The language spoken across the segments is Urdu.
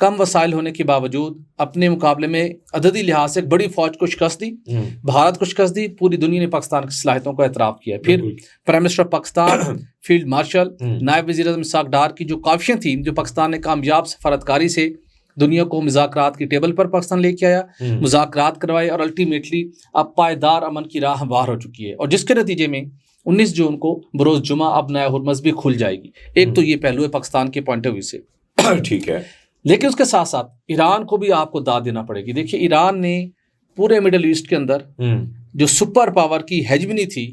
کم وسائل ہونے کے باوجود اپنے مقابلے میں عددی لحاظ سے ایک بڑی فوج کو شکست دی, بھارت کو شکست دی, پوری دنیا نے پاکستان کی صلاحیتوں کا اعتراف کیا. پھر prime minister of Pakistan, field marshal, نائب وزیر اعظم اسحاق ڈار کی جو کاوشیں تھیں, جو پاکستان نے کامیاب سفارتکاری سے دنیا کو مذاکرات کی ٹیبل پر پاکستان لے کے آیا, مذاکرات کروائے, اور الٹیمیٹلی اب پائیدار امن کی راہ ہموار ہو چکی ہے, اور جس کے نتیجے میں 19 جون کو بروز جمعہ اب نیا ہرمز بھی کھل جائے گی. ایک تو یہ پہلو ہے پاکستان کے پوائنٹ آف ویو سے, ٹھیک ہے, لیکن اس کے ساتھ ساتھ ایران کو بھی آپ کو داد دینا پڑے گی. دیکھیے ایران نے پورے مڈل ایسٹ کے اندر جو سپر پاور کی ہیجمنی تھی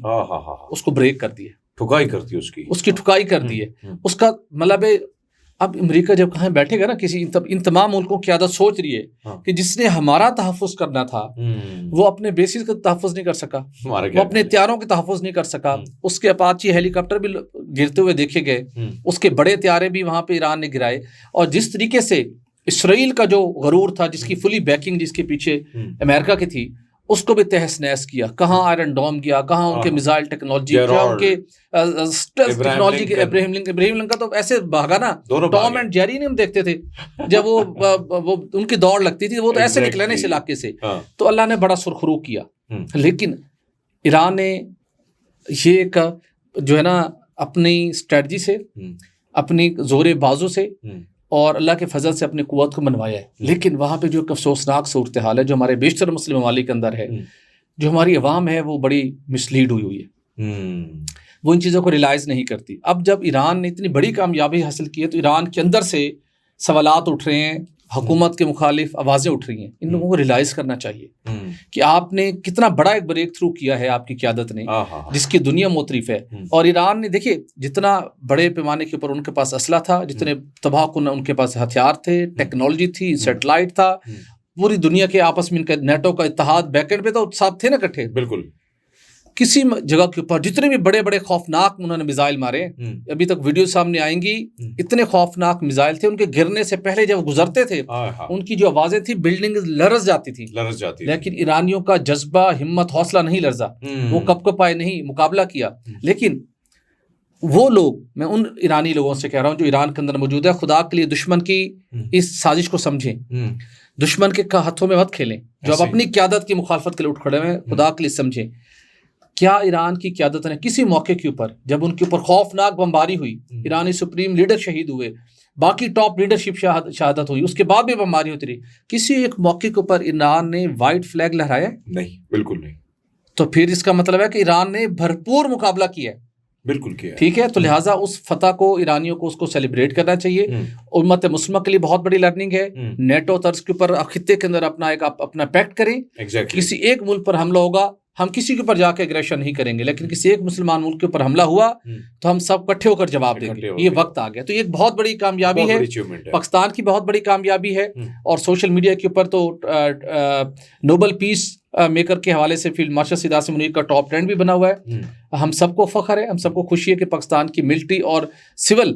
اس کو بریک کر دی ہے, ٹھکائی کرتی اس کی ٹھکائی کر دی ہے. اس کا مطلب ہے اب امریکہ جب کہاں بیٹھے گا نا, کسی ان تمام ملکوں کی عادت سوچ رہی ہے کہ جس نے ہمارا تحفظ کرنا تھا وہ اپنے بیسز کا تحفظ نہیں کر سکا, وہ اپنے طیاروں کے تحفظ نہیں کر سکا. اس کے اپاچی ہیلی کاپٹر بھی گرتے ہوئے دیکھے گئے, اس کے بڑے طیارے بھی وہاں پہ ایران نے گرائے. اور جس طریقے سے اسرائیل کا جو غرور تھا, جس کی فلی بیکنگ جس کے پیچھے امریکہ کی تھی, اس کو بھی تہس نہس کیا. کہاں آئرن ڈوم گیا, کہاں ان کے میزائل ٹیکنالوجی, کیا ان کے ٹیکنالوجی کے. ابراہیم لنکن کا تو ایسے بھاگا نا, ٹام اینڈ جیری نہیں ہم دیکھتے تھے جب وہ ان کی دوڑ لگتی تھی, وہ تو ایسے نکلے نا اس علاقے سے. تو اللہ نے بڑا سرخرو کیا. لیکن ایران نے یہ ایک جو ہے نا اپنی اسٹریٹجی سے, اپنی زور بازو سے اور اللہ کے فضل سے اپنی قوت کو منوایا ہے. لیکن وہاں پہ جو ایک افسوسناک صورتحال ہے جو ہمارے بیشتر مسلم ممالک کے اندر ہے, جو ہماری عوام ہے وہ بڑی مسلیڈ ہوئی ہے, وہ ان چیزوں کو ریلائز نہیں کرتی. اب جب ایران نے اتنی بڑی کامیابی حاصل کی ہے تو ایران کے اندر سے سوالات اٹھ رہے ہیں, حکومت کے مخالف آوازیں اٹھ رہی ہیں. ان لوگوں کو ریلائز کرنا چاہیے کہ آپ نے کتنا بڑا ایک بریک تھرو کیا ہے آپ کی قیادت نے, جس کی دنیا معترف ہے. اور ایران نے دیکھیے جتنا بڑے پیمانے کے اوپر ان کے پاس اسلحہ تھا, جتنے تباہ کن ان کے پاس ہتھیار تھے, ٹیکنالوجی تھی, سیٹلائٹ تھا, پوری دنیا کے آپس میں ان کا نیٹو کا اتحاد بیک اینڈ پہ تو ساتھ تھے نا کٹھے. بالکل کسی جگہ کے اوپر جتنے بھی بڑے بڑے خوفناک انہوں نے میزائل مارے, ابھی تک ویڈیو سامنے آئیں گی, اتنے خوفناک میزائل تھے. ان کے گرنے سے پہلے جب گزرتے تھے ان کی جو آوازیں تھی بلڈنگ لرز جاتی تھی. لیکن ایرانیوں کا جذبہ, ہمت, حوصلہ نہیں لرزا, وہ کپ پائے نہیں, مقابلہ کیا. لیکن وہ لوگ, میں ان ایرانی لوگوں سے کہہ رہا ہوں جو ایران کے اندر موجود ہے, خدا کے لیے دشمن کی اس سازش کو سمجھیں, دشمن کے ہاتھوں میں مت کھیلیں. جو اب اپنی قیادت کی مخالفت کے لیے اٹھ کھڑے ہیں, خدا کے لیے سمجھیں کیا ایران کی قیادت نے کسی موقع کے اوپر جب ان کے اوپر خوفناک بمباری ہوئی, ایرانی سپریم لیڈر شہید ہوئے, باقی ٹاپ لیڈرشپ شہادت ہوئی, اس کے بعد بھی بمباری ہوتی رہی, کسی ایک موقع کے اوپر ایران نے وائٹ فلیگ لہرایا؟ نہیں, بالکل نہیں. تو پھر اس کا مطلب ہے کہ ایران نے بھرپور مقابلہ کیا ہے. بالکل کیا, ٹھیک ہے. تو لہٰذا اس فتح کو ایرانیوں کو اس کو سیلیبریٹ کرنا چاہیے. امت مسلمہ کے لیے بہت بڑی لرننگ ہے. نیٹو طرز کے اوپر خطے کے اندر اپنا پیکٹ کریں. کسی ایک ملک پر حملہ ہوگا, ہم کسی کے اوپر جا کے اگریشن نہیں کریں گے, لیکن کسی ایک مسلمان ملک کے اوپر حملہ ہوا تو ہم سب اکٹھے ہو کر جواب دیں گے. یہ وقت آ گیا. تو یہ ایک بہت بڑی کامیابی ہے, پاکستان کی بہت بڑی کامیابی ہے. اور سوشل میڈیا کے اوپر تو نوبل پیس میکر کے حوالے سے فیلڈ مارشل سید عاصم منیر کا ٹاپ ٹرینڈ بھی بنا ہوا ہے. ہم سب کو فخر ہے, ہم سب کو خوشی ہے کہ پاکستان کی ملٹری اور سول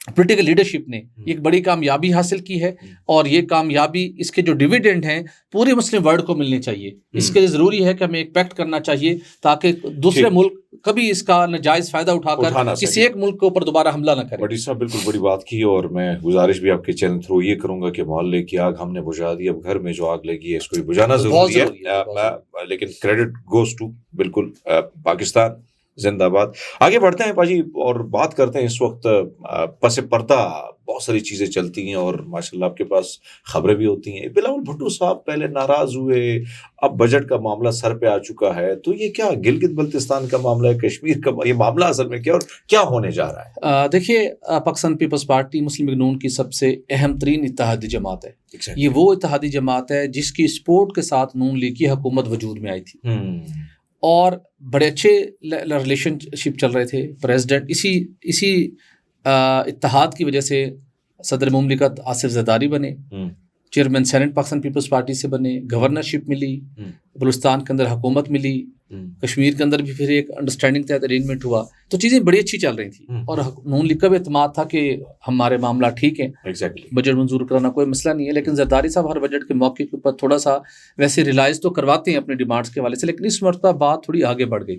پولیٹیکل لیڈرشپ نے ایک بڑی کامیابی حاصل کی ہے. اور یہ کامیابی, اس کے جو ڈویڈنڈ ہیں پورے مسلم ورلڈ کو ملنے چاہیے. اس کے لیے ضروری ہے کہ ہمیں ایک پیکٹ کرنا چاہیے تاکہ دوسرے ملک کبھی اس کا ناجائز فائدہ اٹھا کر کسی ایک ملک کے اوپر دوبارہ حملہ نہ کرے. بڑی صاحب بالکل بڑی بات کی, اور میں گزارش بھی آپ کے چینل تھرو یہ کروں گا کہ محلے کی آگ ہم نے بجھا دی, اب گھر میں جو آگ لگی ہے اس کو بھی بجھانا ضروری ہے. لیکن کریڈٹ گوز ٹو بالکل پاکستان زندہ باد. آگے بڑھتے ہیں پاجی اور بات کرتے ہیں. اس وقت پس پردہ بہت ساری چیزیں چلتی ہیں اور ماشاءاللہ آپ کے پاس خبریں بھی ہوتی ہیں. بلاول بھٹو صاحب پہلے ناراض ہوئے, اب بجٹ کا معاملہ سر پہ آ چکا ہے, تو یہ کیا گلگت بلتستان کا معاملہ ہے, کشمیر کا یہ معاملہ اصل میں کیا اور کیا ہونے جا رہا ہے؟ دیکھیے, پاکستان پیپلز پارٹی مسلم لیگ نون کی سب سے اہم ترین اتحادی جماعت ہے. یہ وہ اتحادی جماعت ہے جس کی سپورٹ کے ساتھ نون لیگ کی حکومت وجود میں آئی تھی, اور بڑے اچھے ریلیشن شپ چل رہے تھے. پریزیڈنٹ اسی اتحاد کی وجہ سے صدر مملکت آصف زرداری بنے, چیئرمین سینٹ پاکستان پیپلز پارٹی سے بنے, گورنرشپ ملی, بلوچستان کے اندر حکومت ملی, کشمیر کے اندر بھی پھر ایک انڈرسٹینڈنگ تحت ارینجمنٹ ہوا. تو چیزیں بڑی اچھی چل رہی تھیں اور نون لیگ کا بھی اعتماد تھا کہ ہمارے معاملہ ٹھیک ہیں, بجٹ منظور کرانا کوئی مسئلہ نہیں ہے. لیکن زرداری صاحب ہر بجٹ کے موقع کے اوپر تھوڑا سا ویسے ریلائز تو کرواتے ہیں اپنے ڈیمانڈس کے حوالے سے, لیکن اس مرتبہ بات تھوڑی آگے بڑھ گئی.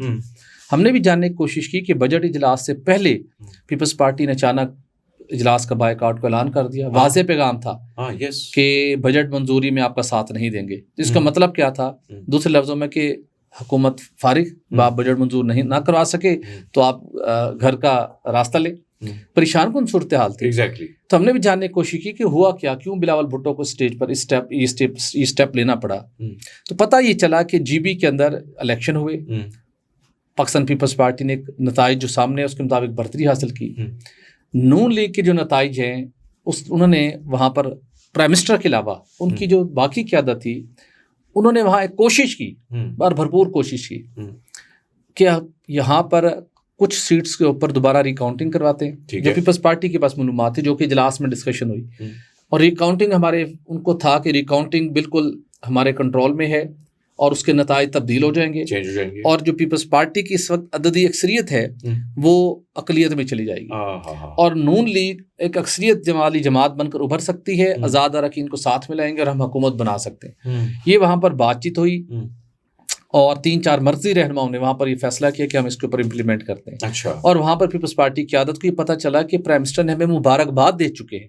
ہم نے بھی جاننے کی کوشش کی کہ بجٹ اجلاس سے پہلے پیپلز پارٹی نے اچانک اجلاس کا بائیکاٹ کو اعلان کر دیا. واضح پیغام تھا کہ بجٹ منظوری میں آپ کا ساتھ نہیں دیں گے. اس کا مطلب کیا تھا؟ دوسرے لفظوں میں کہ حکومت فارغ، آپ بجٹ منظور نہ کروا سکے تو آپ گھر کا راستہ لیں. پریشان کن صورتحال تھی. تو ہم نے بھی جاننے کی کوشش کی کہ ہوا کیا، کیوں بلاول بھٹو کو اسٹیج پر یہ اسٹیپ لینا پڑا. تو پتہ یہ چلا کہ جی بی کے اندر الیکشن ہوئے، پاکستان پیپلز پارٹی نے نتائج جو سامنے اس کے مطابق برتری حاصل کی. نون لیگ کے جو نتائج ہیں انہوں نے وہاں پر پرائم منسٹر کے علاوہ ان کی جو باقی قیادت تھی انہوں نے وہاں ایک کوشش کی، بھرپور کوشش کی کہ یہاں پر کچھ سیٹس کے اوپر دوبارہ ریکاؤنٹنگ کرواتے ہیں. جو پیپلز پارٹی کے پاس معلومات تھی، جو کہ اجلاس میں ڈسکشن ہوئی، اور ریکاؤنٹنگ ہمارے ان کو تھا کہ ریکاؤنٹنگ بالکل ہمارے کنٹرول میں ہے اور اس کے نتائج تبدیل ہو جائیں گے، اور جو پیپلز پارٹی کی اس وقت عددی اکثریت ہے وہ اقلیت میں چلی جائے گی، اور نون لیگ ایک اکثریت والی جماعت بن کر ابھر سکتی ہے. آزاد اراکین کو ساتھ میں لائیں گے اور ہم حکومت بنا سکتے ہیں. یہ وہاں پر بات چیت ہوئی اور 3-4 مرکزی رہنماؤں نے وہاں پر یہ فیصلہ کیا کہ ہم اس کے اوپر امپلیمنٹ کرتے ہیں. اور وہاں پر پیپلز پارٹی کی قیادت کو یہ پتہ چلا کہ پرائم منسٹر نے ہمیں مبارکباد دے چکے ہیں.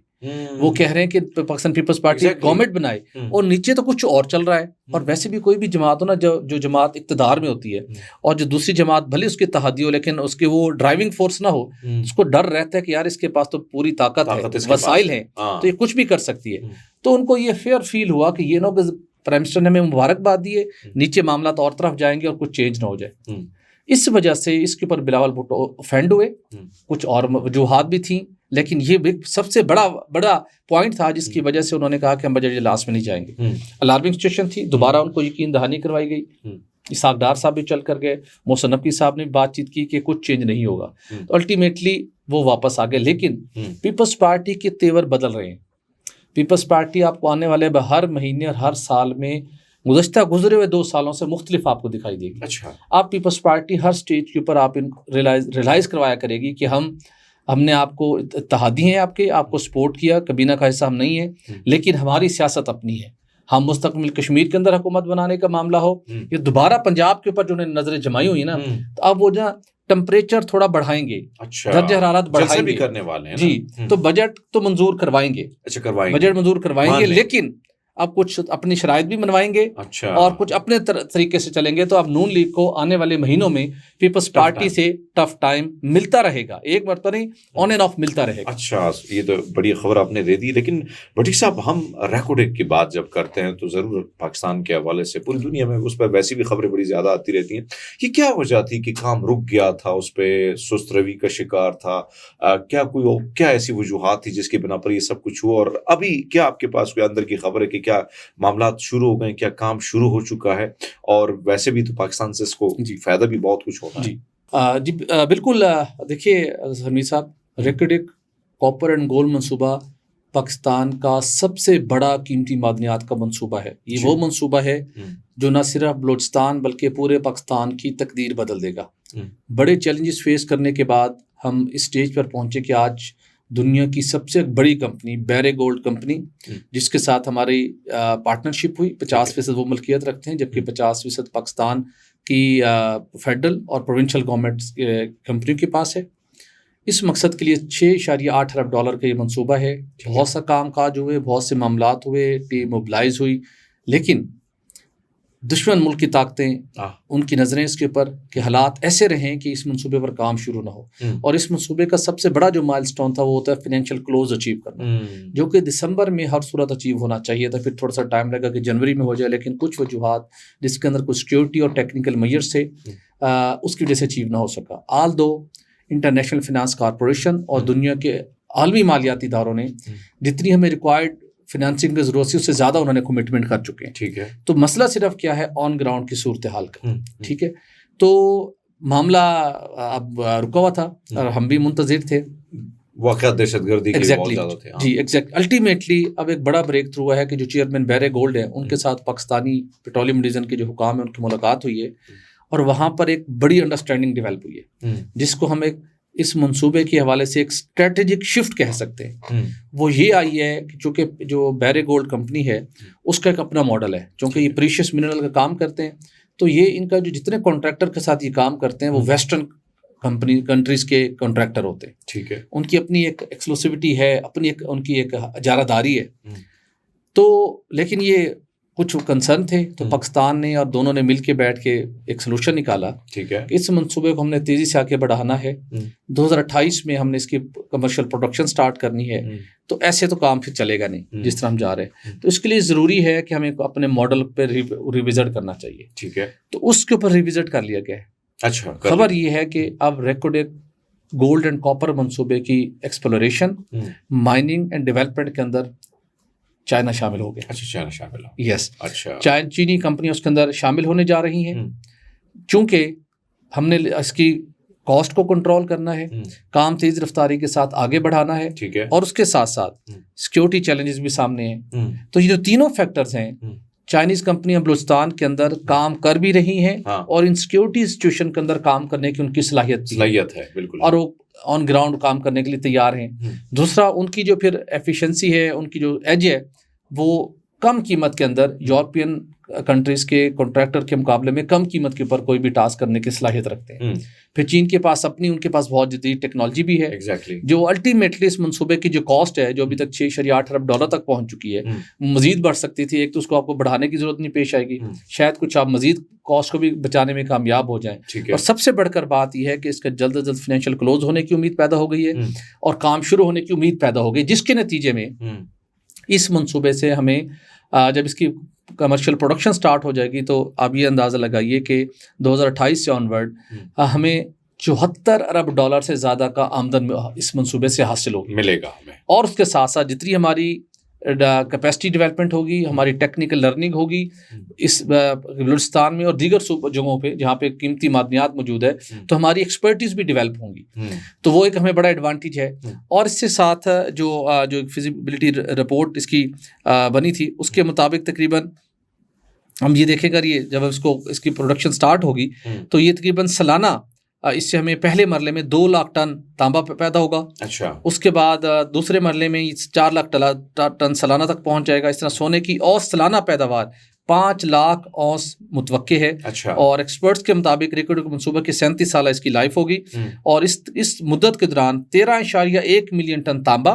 وہ کہہ رہے ہیں کہ پاکستان پیپلز پارٹی گورنمنٹ بنائے، اور نیچے تو کچھ اور چل رہا ہے. اور ویسے بھی کوئی بھی جماعت ہو نا، جو جماعت اقتدار میں ہوتی ہے اور جو دوسری جماعت بھلے اس کی اتحادی ہو لیکن اس کی وہ ڈرائیونگ فورس نہ ہو، اس کو ڈر رہتا ہے کہ یار اس کے پاس تو پوری طاقت ہے، وسائل ہیں، تو یہ کچھ بھی کر سکتی ہے. تو ان کو یہ فیئر فیل ہوا کہ یہ نہ کہ پرائم منسٹر نے ہمیں مبارکباد دیے، نیچے معاملات اور طرف جائیں گے اور کچھ چینج نہ ہو جائے. اس وجہ سے اس کے اوپر بلاول بھٹو افینڈ ہوئے. کچھ اور وجوہات بھی تھیں، لیکن یہ سب سے بڑا پوائنٹ تھا جس کی وجہ سے انہوں نے کہا کہ ہم بجٹ اجلاس میں نہیں جائیں گے. الارمنگ سچویشن تھی. دوبارہ ان کو یقین دہانی کروائی گئی. اسحاق ڈار صاحب بھی چل کر گئے، محسن نقوی صاحب نے بھی بات چیت کی کہ کچھ چینج نہیں ہوگا. تو الٹیمیٹلی وہ واپس آ گئے. لیکن پیپلز پارٹی کے تیور بدل رہے ہیں. پیپلز پارٹی آپ کو آنے والے ہر مہینے اور ہر سال میں گزرے ہوئے 2 سالوں سے مختلف آپ کو دکھائی دے گی. آپ پیپلز پارٹی ہر سٹیج کے اوپر آپ ریلائز کروایا کرے گی کہ ہم نے آپ کو اتحادی ہیں، آپ کو سپورٹ کیا، کابینہ کا حصہ ہم نہیں ہیں، لیکن ہماری سیاست اپنی ہے. ہم مستقبل کشمیر کے اندر حکومت بنانے کا معاملہ ہو، یہ دوبارہ پنجاب کے اوپر جو انہوں نے نظریں جمائی ہوئی نا، تو اب وہ جو ٹمپریچر تھوڑا بڑھائیں گے، درجہ حرارت بڑھائیں گے کرنے والے ہیں جی. تو بجٹ تو منظور کروائیں گے، بجٹ منظور کروائیں گے، لیکن اب کچھ اپنی شرائط بھی منوائیں گے اور کچھ اپنے طریقے سے چلیں گے. تو اب نون لیگ کو آنے والے مہینوں میں پیپلز پارٹی سے ٹف ٹائم ملتا رہے گا، ایک مرتبہ نہیں، آن اینڈ آف ملتا رہے گا. اچھا، یہ تو بڑی خبر آپ نے دے دی. لیکن بھٹی صاحب، ہم ریکارڈنگ کی بات جب کرتے ہیں تو ضرور پاکستان کے حوالے سے پوری دنیا میں اس پہ ویسی بھی خبریں بڑی زیادہ آتی رہتی ہیں. یہ کیا وجہ تھی کہ کام رک گیا تھا، اس پہ سست روی کا شکار تھا؟ کیا ایسی وجوہات تھی جس کی بنا پر یہ سب کچھ ہوا؟ اور ابھی کیا آپ کے پاس کوئی اندر کی خبر ہے کہ کیا معاملات شروع ہو گئے، کیا کام شروع ہو چکا ہے؟ اور ویسے بھی تو پاکستان سے اس کو فائدہ بھی بہت کچھ ہونا ہے. جی بالکل. دیکھیے حمید صاحب، ریکڈک کاپر اینڈ گولڈ منصوبہ پاکستان کا سب سے بڑا قیمتی معدنیات کا منصوبہ ہے. یہ وہ منصوبہ ہے جو نہ صرف بلوچستان بلکہ پورے پاکستان کی تقدیر بدل دے گا. بڑے چیلنجز فیس کرنے کے بعد ہم اس سٹیج پر پہنچے کہ آج دنیا کی سب سے بڑی کمپنی بیرے گولڈ کمپنی، جس کے ساتھ ہماری پارٹنرشپ ہوئی، 50% وہ ملکیت رکھتے ہیں، جبکہ 50% پاکستان کی فیڈرل اور پروونشل گورنمنٹ کمپنیوں کے پاس ہے. اس مقصد کے لیے $6.8 ارب کا یہ منصوبہ ہے. بہت سا کام کاج ہوئے، بہت سے معاملات ہوئے، ٹیم موبلائز ہوئی، لیکن دشمن ملک کی طاقتیں، ان کی نظریں اس کے اوپر کہ حالات ایسے رہیں کہ اس منصوبے پر کام شروع نہ ہو. اور اس منصوبے کا سب سے بڑا جو مائل سٹون تھا وہ ہوتا ہے فائنینشیل کلوز اچیو کرنا، جو کہ دسمبر میں ہر صورت اچیو ہونا چاہیے تھا. پھر تھوڑا سا ٹائم لگا کہ جنوری میں ہو جائے، لیکن کچھ وجوہات جس کے اندر کچھ سیکیورٹی اور ٹیکنیکل میئر سے اس کی وجہ سے اچیو نہ ہو سکا. آل دو انٹرنیشنل فائنانس کارپوریشن اور دنیا کے عالمی مالیاتی اداروں نے جتنی ہمیں ریکوائرڈ فائنانسنگ کی ضرورت ہے اس سے زیادہ انہوں نے کمٹمنٹ کر چکے ہیں. ٹھیک ہے. تو مسئلہ صرف کیا ہے، آن گراؤنڈ کی صورتحال کا. ٹھیک ہے. تو معاملہ اب رکا ہوا تھا اور ہم بھی منتظر تھے. واقعات دہشت گردی کے بہت زیادہ تھے. جی ایگزیکٹ. الٹیمیٹلی اب ایک بڑا بریک تھرو ہوا ہے کہ جو چیئرمین بیرے گولڈ ہیں ان کے ساتھ پاکستانی پیٹرولیم ڈویژن کے جو حکام ہیں ان کی ملاقات ہوئی ہے، اور وہاں پر ایک بڑی انڈرسٹینڈنگ ڈیولپ ہوئی ہے، جس کو ہم ایک اس منصوبے کے حوالے سے ایک اسٹریٹجک شفٹ کہہ سکتے ہیں. وہ یہ آئی ہے کہ چونکہ جو بیرے گولڈ کمپنی ہے اس کا ایک اپنا ماڈل ہے، چونکہ یہ پریشیس منرل کا کام کرتے ہیں، تو یہ ان کا جو جتنے کانٹریکٹر کے ساتھ یہ کام کرتے ہیں وہ ویسٹرن کنٹریز کے کانٹریکٹر ہوتے ہیں. ٹھیک ہے. ان کی اپنی ایک ایکسکلوسیوٹی ہے, اپنی ایک ان کی ایک اجارہ داری ہے. تو لیکن یہ کچھ کنسرن تھے, تو پاکستان نے اور دونوں نے مل کے بیٹھ کے ایک سلوشن نکالا. ٹھیک ہے. اس منصوبے کو ہم نے تیزی سے آگے بڑھانا ہے. 2028 میں ہم نے اس کی کمرشل پروڈکشن سٹارٹ کرنی ہے. تو ایسے تو کام پھر چلے گا نہیں جس طرح ہم جا رہے ہیں. تو اس کے لیے ضروری ہے کہ ہمیں اپنے ماڈل پہ ریوزٹ کرنا چاہیے. ٹھیک ہے. تو اس کے اوپر ریوزٹ کر لیا گیا ہے. اچھا. خبر یہ ہے کہ اب ریکارڈ گولڈ اینڈ کاپر منصوبے کی ایکسپلوریشن, مائننگ اینڈ ڈیولپمنٹ کے اندر چائنا شامل ہو گیا. اچھا, چائنا شامل ہو. یس. اچھا. چینی کمپنیاں اس کے اندر شامل ہونے جا رہی ہیں. چونکہ ہم نے اس کی کاسٹ کو کنٹرول کرنا ہے, کام تیز رفتاری کے ساتھ آگے بڑھانا ہے. ٹھیک ہے. اور اس کے ساتھ ساتھ سیکیورٹی چیلنجز بھی سامنے ہیں. تو یہ جو تینوں فیکٹرز ہیں, چائنیز کمپنیاں بلوچستان کے اندر کام کر بھی رہی ہیں اور ان سیکیورٹی سچویشن کے اندر کام کرنے کی ان کی صلاحیت ہے. بالکل. اور وہ آن گراؤنڈ کام کرنے کے لیے تیار ہیں. دوسرا, ان کی جو پھر ایفیشنسی ہے, ان کی جو ایج ہے, وہ کم قیمت کے اندر یورپین کنٹریز کے کانٹریکٹر کے مقابلے میں کم قیمت کے اوپر کوئی بھی ٹاسک کرنے کی صلاحیت رکھتے ہیں. پھر چین کے پاس ان کے پاس بہت جدید ٹیکنالوجی بھی ہے. جو الٹیمیٹلی اس منصوبے کی جو کاسٹ ہے, جو ابھی تک $6.8 ارب تک پہنچ چکی ہے, مزید بڑھ سکتی تھی. ایک تو اس کو آپ کو بڑھانے کی ضرورت نہیں پیش آئے گی, شاید کچھ آپ مزید کاسٹ کو بھی بچانے میں کامیاب ہو جائیں. اور سب سے بڑھ کر بات یہ ہے کہ اس کا جلد از جلد فائنینشیل کلوز ہونے کی امید پیدا ہو گئی ہے اور کام شروع ہونے کی امید پیدا ہو گئی, جس کے نتیجے میں اس منصوبے سے ہمیں جب اس کی کمرشل پروڈکشن سٹارٹ ہو جائے گی تو آپ یہ اندازہ لگائیے کہ 2028 سے آنورڈ ہمیں $74 ارب سے زیادہ کا آمدن اس منصوبے سے حاصل ہوگی, ملے گا ہمیں. اور اس کے ساتھ ساتھ جتنی ہماری کیپیسٹی ڈیولپمنٹ ہوگی, ہماری ٹیکنیکل لرننگ ہوگی اس بلوچستان میں اور دیگر جگہوں پہ جہاں پہ قیمتی معدنیات موجود ہے, تو ہماری ایکسپرٹیز بھی ڈیولپ ہوں گی. تو وہ ایک ہمیں بڑا ایڈوانٹیج ہے. اور اس سے ساتھ جو فیزیبلٹی رپورٹ اس کی بنی تھی, اس کے مطابق تقریباً ہم یہ دیکھیں گا, یہ جب اس کی پروڈکشن سٹارٹ ہوگی تو یہ تقریباً سالانہ اس سے ہمیں پہلے مرحلے میں 2 لاکھ ٹن تانبا پیدا ہوگا. اچھا. اس کے بعد دوسرے مرحلے میں 4 لاکھ ٹن سالانہ تک پہنچ جائے گا. اس طرح سونے کی اور سالانہ پیداوار 5 لاکھ اونس متوقع ہے. اچھا. اور ایکسپرٹس کے مطابق ریکارڈ منصوبہ کی 37 سالہ اس کی لائف ہوگی اور اس مدت کے دوران 13.1 ملین ٹن تانبا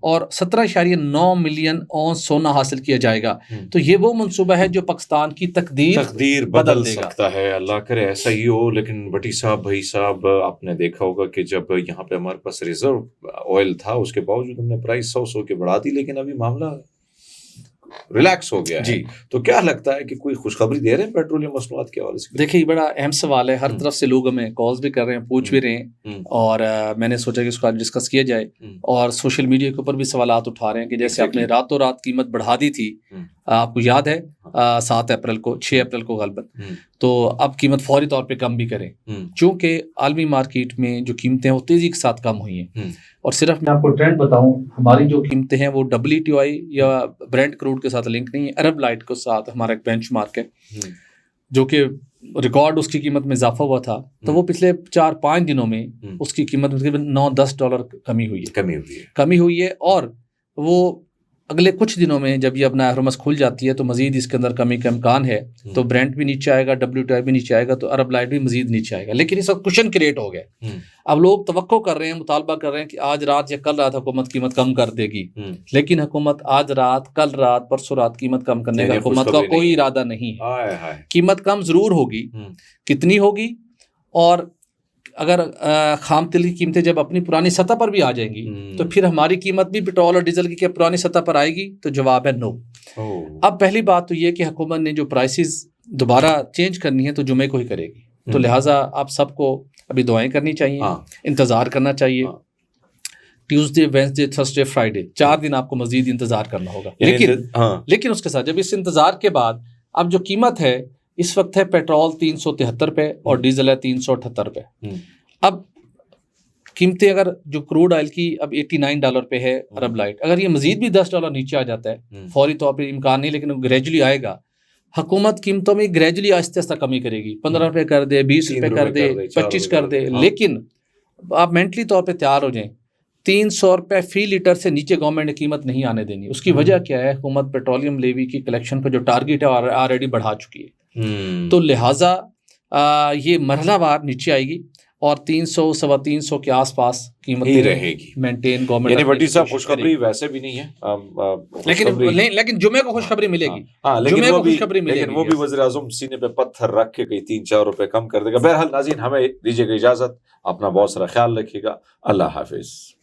اور 17.9 ملین اونس سونا حاصل کیا جائے گا. تو یہ وہ منصوبہ ہے جو پاکستان کی تقدیر بدل سکتا ہے. اللہ کرے ایسا ہی ہو. لیکن بٹی صاحب, بھائی صاحب, آپ نے دیکھا ہوگا کہ جب یہاں پہ ہمارے پاس ریزرو آئل تھا, اس کے باوجود ہم نے پرائس 100 کے بڑھا دی, لیکن ابھی معاملہ ریلیکس ہو گیا ہے. جی. تو کیا لگتا ہے کہ کوئی خوشخبری دے رہے ہیں پیٹرولیم مصنوعات کے حوالے سے؟ دیکھیے, بڑا اہم سوال ہے. ہر طرف سے لوگ ہمیں کالز بھی کر رہے ہیں, پوچھ بھی رہے ہیں, اور میں نے سوچا کہ اس کو آج ڈسکس کیا جائے. اور سوشل میڈیا کے اوپر بھی سوالات اٹھا رہے ہیں کہ جیسے آپ نے راتوں رات قیمت بڑھا دی تھی, آپ کو یاد ہے 7 اپریل کو 6 اپریل کو غالباً, تو اب قیمت فوری طور پہ کم بھی کریں, چونکہ عالمی مارکیٹ میں جو قیمتیں ہیں وہ تیزی کے ساتھ کم ہوئی ہیں. اور صرف میں آپ کو ٹرینڈ بتاؤں, ہماری جو قیمتیں ہیں وہ WTI یا برینٹ کروڈ کے ساتھ لنک نہیں ہے, عرب لائٹ کے ساتھ ہمارا ایک بینچ مارک ہے جو کہ ریکارڈ اس کی قیمت میں اضافہ ہوا تھا. تو وہ پچھلے 4-5 دنوں میں اس کی قیمت میں تقریباً $9-10 کمی ہوئی ہے. اور وہ اگلے کچھ دنوں میں جب یہ اپنا ہرمز کھل جاتی ہے تو مزید اس کے اندر کمی کا امکان ہے. تو برینٹ بھی نیچے آئے گا, WTI بھی نیچے آئے گا, تو عرب لائٹ بھی مزید نیچے آئے گا. لیکن اس وقت کوشچن کریٹ ہو گیا. اب لوگ توقع کر رہے ہیں, مطالبہ کر رہے ہیں کہ آج رات یا کل رات حکومت قیمت کم کر دے گی. لیکن حکومت آج رات, کل رات, پرسوں رات قیمت کم کرنے کا حکومت کا کوئی ارادہ نہیں ہے. قیمت کم ضرور ہوگی, کتنی ہوگی, اور اگر خام تیل کی قیمتیں جب اپنی پرانی سطح پر بھی آ جائیں گی تو پھر ہماری قیمت بھی پٹرول اور ڈیزل کی کیا پرانی سطح پر آئے گی؟ تو جواب ہے نو. اب پہلی بات تو یہ کہ حکومت نے جو پرائسز دوبارہ چینج کرنی ہے تو جمعے کو ہی کرے گی. تو لہٰذا آپ سب کو ابھی دعائیں کرنی چاہیے, انتظار کرنا چاہیے. ٹیوزڈے, وینسڈے, تھرسڈے, فرائیڈے, 4 دن آپ کو مزید انتظار کرنا ہوگا. لیکن اس کے ساتھ جب اس انتظار کے بعد اب جو قیمت ہے اس وقت ہے پیٹرول $373 اور ڈیزل ہے $378. اب قیمتیں اگر جو کروڈ آئل کی اب $89 پہ ہے عرب لائٹ, اگر یہ مزید بھی $10 نیچے آ جاتا ہے, فوری طور پہ امکان نہیں لیکن گریجولی آئے گا, حکومت قیمتوں میں گریجولی آہستہ آہستہ کمی کرے گی. $15 کر دے, $20 کر دے, 25 کر دے, لیکن آپ مینٹلی طور پہ تیار ہو جائیں. $300 فی لیٹر سے نیچے گورنمنٹ نے قیمت نہیں آنے دینی. اس کی وجہ کیا ہے؟ حکومت پیٹرولیم لیوی کی کلیکشن پہ جو ٹارگیٹ ہے آلریڈی بڑھا چکی ہے. تو لہٰذا یہ مرحلہ وار نیچے آئے گی. اور 300 350 کے آس پاس ہی قیمتیں رہے گی. Maintain government. یعنی بھٹی صاحب خوشخبری ویسے بھی نہیں ہے, لیکن جمعے کو خوشخبری ملے گی. ہاں جمعے کو خوشخبری ملے گی. لیکن وہ بھی وزیر اعظم سینے پہ پتھر رکھ کے کہیں 3-4 روپے کم کر دے گا. بہرحال ناظرین, ہمیں دیجیے گا اجازت, اپنا بہت سارا خیال رکھیے گا. اللہ حافظ.